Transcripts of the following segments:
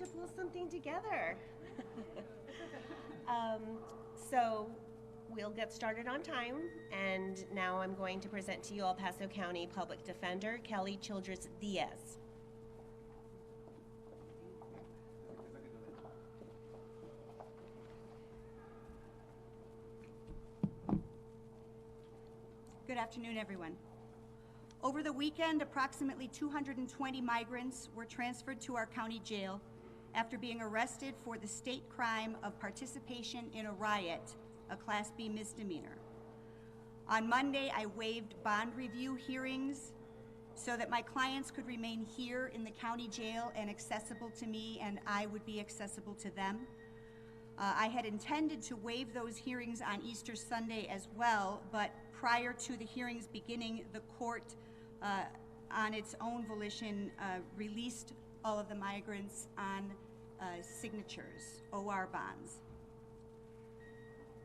to pull something together. So we'll get started on time, and now I'm going to present to you El Paso County Public Defender Kelli Childress Diaz. Good afternoon, everyone. Over the weekend, approximately 220 migrants were transferred to our county jail after being arrested for the state crime of participation in a riot, a Class B misdemeanor. On Monday, I waived bond review hearings so that my clients could remain here in the county jail and accessible to me, and I would be accessible to them. I had intended to waive those hearings on Easter Sunday as well, but prior to the hearings beginning, the court, on its own volition, released all of the migrants on signatures, OR bonds.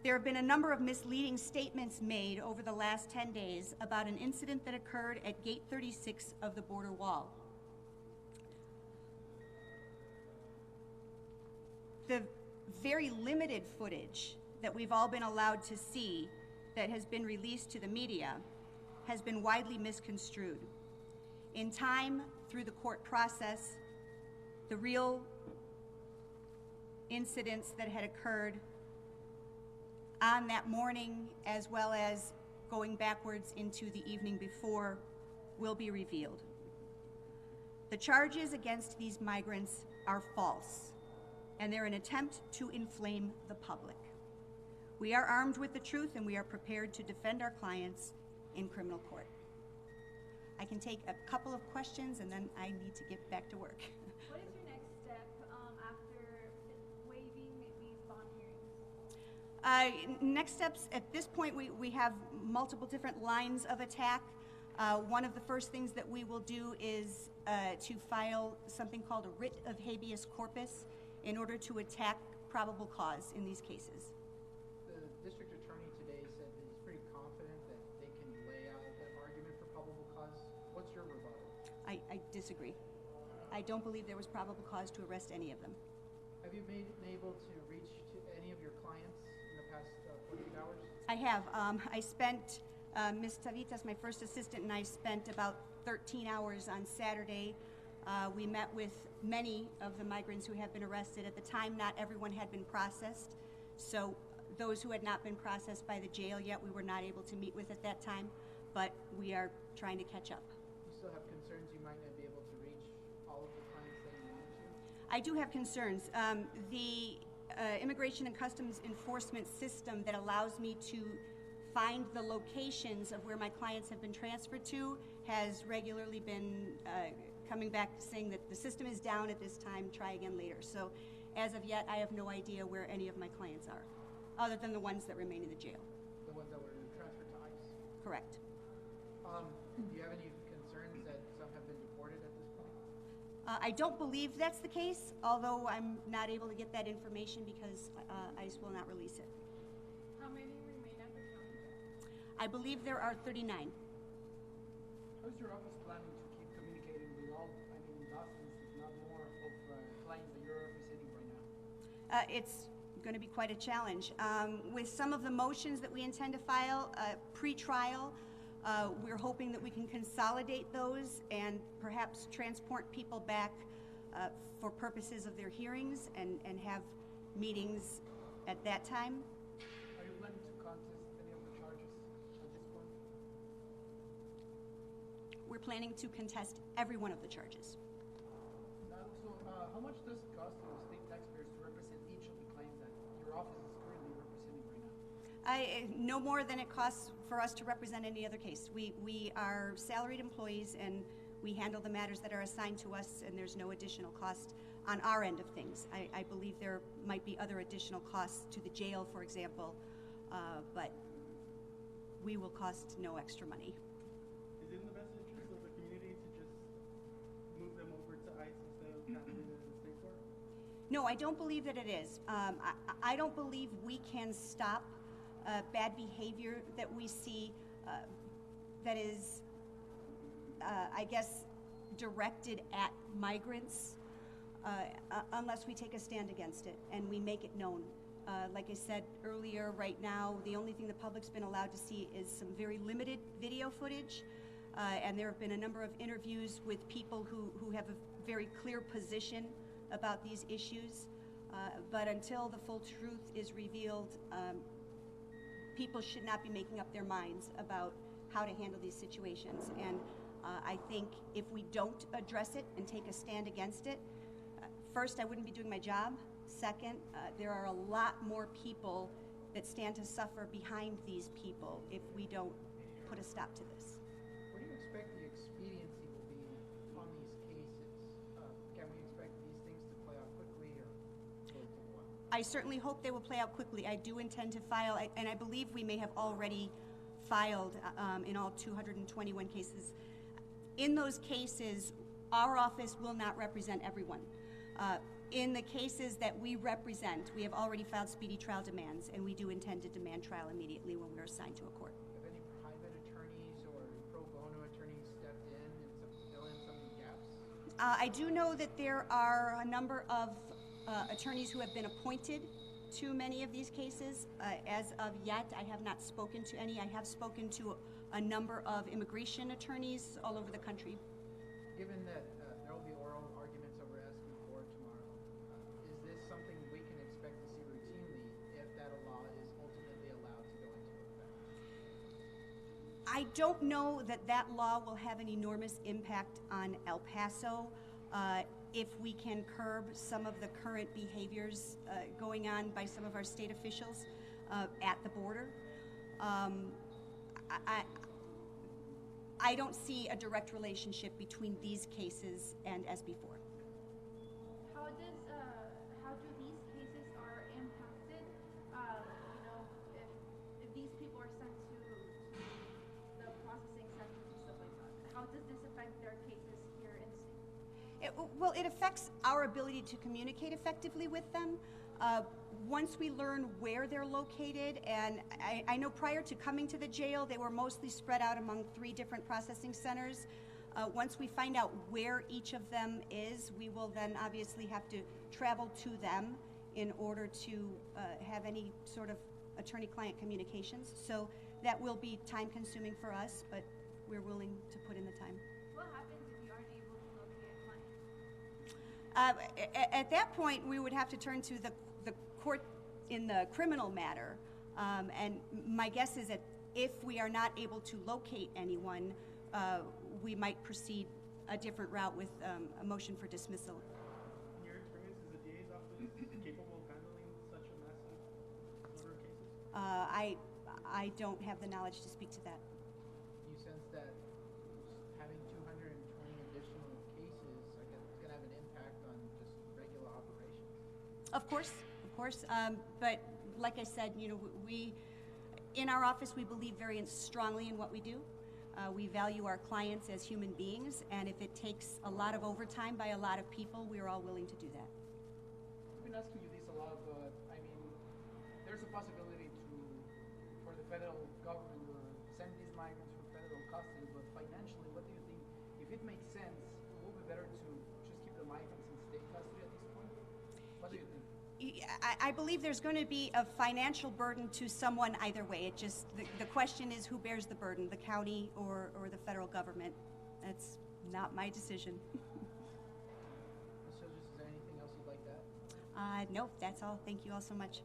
There have been a number of misleading statements made over the last 10 days about an incident that occurred at Gate 36 of the border wall. The very limited footage that we've all been allowed to see that has been released to the media has been widely misconstrued. In time, through the court process, the real incidents that had occurred on that morning, as well as going backwards into the evening before, will be revealed. The charges against these migrants are false, and they're an attempt to inflame the public. We are armed with the truth, and we are prepared to defend our clients in criminal court. I can take a couple of questions, and then I need to get back to work. What is your next step after waiving these bond hearings? Next steps, at this point, we have multiple different lines of attack. One of the first things that we will do is to file something called a writ of habeas corpus in order to attack probable cause in these cases. The district attorney today said that he's pretty confident that they can lay out an argument for probable cause. What's your rebuttal? I disagree. I don't believe there was probable cause to arrest any of them. Have you been able to reach to any of your clients in the past 48 hours? I have. I spent, Ms. Tavitas, my first assistant, and I spent about 13 hours on Saturday. We met with many of the migrants who have been arrested. At the time, not everyone had been processed. So those who had not been processed by the jail yet, we were not able to meet with at that time, but we are trying to catch up. You still have concerns you might not be able to reach all of the clients that you want to? I do have concerns. The Immigration and Customs Enforcement system that allows me to find the locations of where my clients have been transferred to has regularly been coming back saying that the system is down at this time, try again later. So as of yet, I have no idea where any of my clients are, other than the ones that remain in the jail. The ones that were transferred to ICE? Correct. Do you have any concerns that some have been deported at this point? I don't believe that's the case, although I'm not able to get that information because ICE will not release it. How many remain at the county jail? I believe there are 39. How is your office planning to keep communicating with all, dozens, if not more, of clients that you're representing right now? It's going to be quite a challenge. With some of the motions that we intend to file pre-trial, we're hoping that we can consolidate those and perhaps transport people back for purposes of their hearings and have meetings at that time. Are you planning to contest any of the charges at this point? We're planning to contest every one of the charges. Now, so how much does it cost to the state taxpayers to represent each of the clients that your office is currently representing right now? No more than it costs for us to represent any other case. We are salaried employees and we handle the matters that are assigned to us, and there's no additional cost on our end of things. I believe there might be other additional costs to the jail, for example, but we will cost no extra money. Is it in the best interest of the community to just move them over to ICE instead of handling it in the state court? No, I don't believe that it is. I don't believe we can stop bad behavior that we see that is, I guess, directed at migrants. unless we take a stand against it and we make it known. Like I said earlier, right now, the only thing the public's been allowed to see is some very limited video footage. And there have been a number of interviews with people who have a very clear position about these issues. But until the full truth is revealed, people should not be making up their minds about how to handle these situations. And I think if we don't address it and take a stand against it, first, I wouldn't be doing my job. Second, there are a lot more people that stand to suffer behind these people if we don't put a stop to this. What do you expect the expediency will be on these cases? Can we expect these things to play out quickly, or will it take a while? I certainly hope they will play out quickly. I do intend to file, and I believe we may have already filed in all 221 cases. In those cases, our office will not represent everyone. In the cases that we represent, we have already filed speedy trial demands, and we do intend to demand trial immediately when we're assigned to a court. Have any private attorneys or pro bono attorneys stepped in and fill in some of the gaps? I do know that there are a number of attorneys who have been appointed to many of these cases. As of yet, I have not spoken to any. I have spoken to a number of immigration attorneys all over the country. Given that there will be oral arguments over asking for tomorrow, is this something we can expect to see routinely if that law is ultimately allowed to go into effect? I don't know that that law will have an enormous impact on El Paso. If we can curb some of the current behaviors going on by some of our state officials at the border. I don't see a direct relationship between these cases and as before. How do these cases are impacted? You know, if these people are sent to the processing centers and stuff like that, how does this affect their cases here in state? Well, it affects our ability to communicate effectively with them. Once we learn where they're located, and I know prior to coming to the jail, they were mostly spread out among 3 different processing centers. Once we find out where each of them is, we will then obviously have to travel to them in order to have any sort of attorney-client communications. So that will be time-consuming for us, but we're willing to put in the time. What happens if you aren't able to locate a client? At that point, we would have to turn to the court in the criminal matter. And my guess is that if we are not able to locate anyone, we might proceed a different route with a motion for dismissal. In your experience, is the DA's office capable of handling such a massive number of cases? I don't have the knowledge to speak to that. Do you sense that having 220 additional cases, I guess, is going to have an impact on just regular operations? Of course. But like I said, you know, we in our office we believe very strongly in what we do. We value our clients as human beings, and if it takes a lot of overtime by a lot of people, we are all willing to do that. I've been asking you this a lot, but I mean, there's a possibility for the federal government to send these migrants for federal custody, but financially, what do you think? If it makes sense, it will be better to just keep the migrants in state custody at this point? What do you think? I believe there's going to be a financial burden to someone either way. It just the question is who bears the burden, the county or the federal government. That's not my decision. So, is there anything else you'd like to add? Nope, that's all. Thank you all so much.